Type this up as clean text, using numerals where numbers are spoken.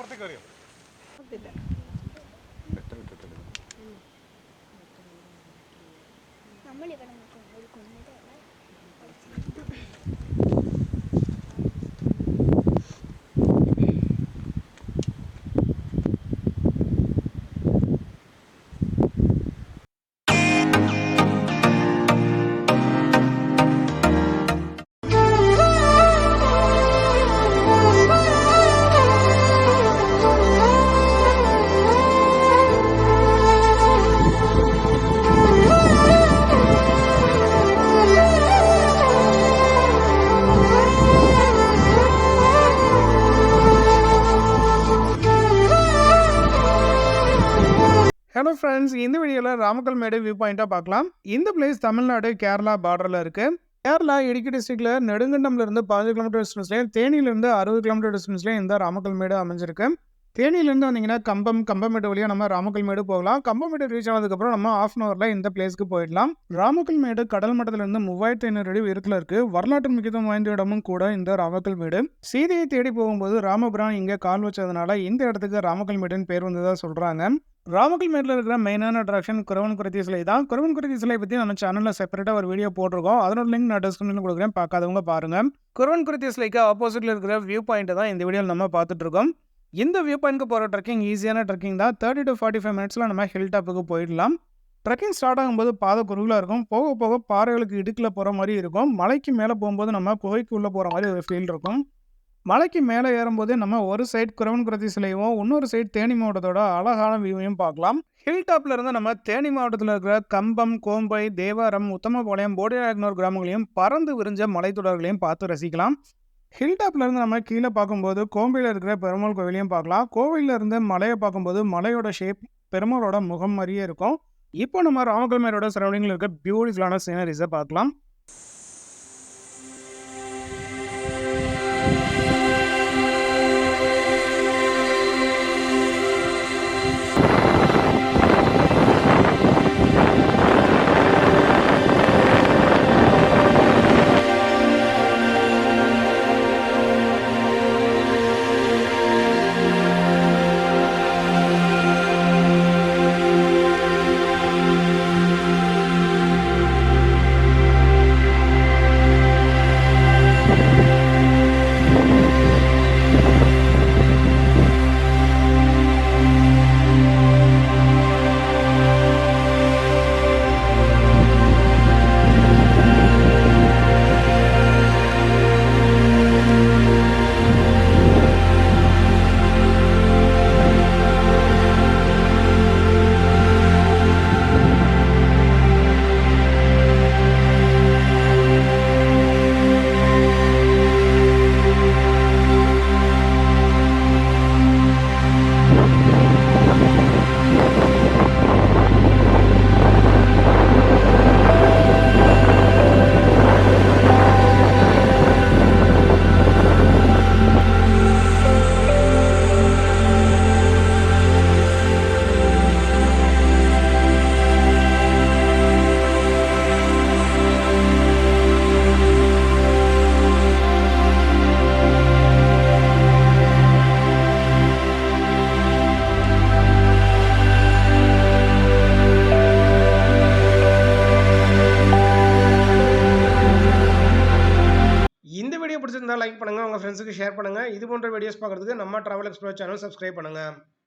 പുറത്തേക്ക് അറിയോ hello friends, இந்த வீடியோவில் ராமக்கல்மேடு வியூ பாயிண்ட்டாக பார்க்கலாம். இந்த பிளேஸ் தமிழ்நாடு கேரளா பார்டரில் இருக்குது. கேரளா இடுக்கி டிஸ்ட்ரிக்டில் நெடுங்கண்டம்லேருந்து 15 கிலோமீட்டர் டிஸ்டன்ஸ்லேயும் தேனியிலேருந்து 60 கிலோமீட்டர் டிஸ்டன்ஸ்லேயும் இந்த ராமக்கல்மேடு அமைஞ்சிருக்கு. தேனியிலேருந்து வந்தீங்கன்னா கம்பமேடு வழியாக நம்ம ராமக்கல்மேடு போகலாம். கம்பமேடு ரீச் ஆனதுக்கப்புறம் நம்ம ½ அன் ஹவரில் இந்த பிளேஸ்க்கு போயிடலாம். ராமக்கல்மேடு கடல் மட்டத்திலிருந்து 3500 அடி உயரத்தில் இருக்குது. வரலாற்று முக்கியத்துவம் வாய்ந்த இடமும் கூட இந்த ராமக்கல்மேடு. சீதையை தேடி போகும்போது ராமபுரம் இங்கே கால் வச்சதுனால இந்த இடத்துக்கு ராமக்கல்மேடுன்னு பேர் வந்ததாக சொல்கிறாங்க. ராமக்கல்மேட்டில் இருக்கிற மெயினான அட்ராக்ஷன் குறவன் குருத்தி சிலை தான். குறவன் குருத்தி சிலை பற்றி நம்ம சேனலில் செப்பரேட்டாக ஒரு வீடியோ போட்டிருக்கோம். அதனோட லிங்க் நான் டிஸ்கிரிப்ஷனில் கொடுக்குறேன், பார்க்காதவங்க பாருங்கள். குறவன் குருத்தி சிலைக்கு ஆப்போசிட்டில் இருக்கிற வியூ பாயிண்ட்டை தான் இந்த வீடியோவில் நம்ம பார்த்துட்டு இருக்கோம். இந்த வியூ பாயிண்ட்க்கு போகிற ட்ரெக்கிங் ஈஸியான ட்ரெக்கிங் தான். 30 to 45 மினிட்ஸில் நம்ம ஹில் டாப்புக்கு போயிடலாம். ட்ரெக்கிங் ஸ்டார்ட் ஆகும்போது பாதை குறுகலாக இருக்கும். போக போக பாறைகளுக்கு இடுக்கில் போகிற மாதிரி இருக்கும். மலைக்கு மேலே போகும்போது நம்ம குகைக்கு உள்ளே போகிற மாதிரி ஒரு ஃபீல் இருக்கும். மலைக்கு மேலே ஏறும்போதே நம்ம ஒரு சைட் குறவன் குருத்தி சிலையும் இன்னொரு சைட் தேனி மாவட்டத்தோட அழகான வியூவையும் பார்க்கலாம். ஹில் டாப்ல இருந்து நம்ம தேனி மாவட்டத்தில் இருக்கிற கம்பம், கோம்பை, தேவாரம், உத்தமபாளையம், போடிநாயக்கனூர் கிராமங்களையும் பறந்து விரிஞ்ச மலைத்தொடர்களையும் பார்த்து ரசிக்கலாம். ஹில் டாப்ல இருந்து நம்ம கீழே பார்க்கும்போது கோம்பையில் இருக்கிற பெருமாள் கோவிலையும் பார்க்கலாம். கோவிலில் இருந்து மலையை பார்க்கும்போது மலையோட ஷேப் பெருமாளோட முகம் மாதிரியே இருக்கும். இப்போ நம்ம ராமக்கல்மேடோட சரௌண்டிங்கில் இருக்க பியூட்டிஃபுல்லான சீனரிஸை பார்க்கலாம். இந்த வீடியோ பிடிச்சிருந்தா லைக் பண்ணுங்கள், உங்கள் ஃப்ரெண்ட்ஸுக்கு ஷேர் பண்ணுங்கள். இது போன்ற வீடியோஸ் பார்க்குறதுக்கு நம்ம ட்ராவல் எக்ஸ்ப்ளோர் சேனல் சப்ஸ்கிரைப் பண்ணுங்கள்.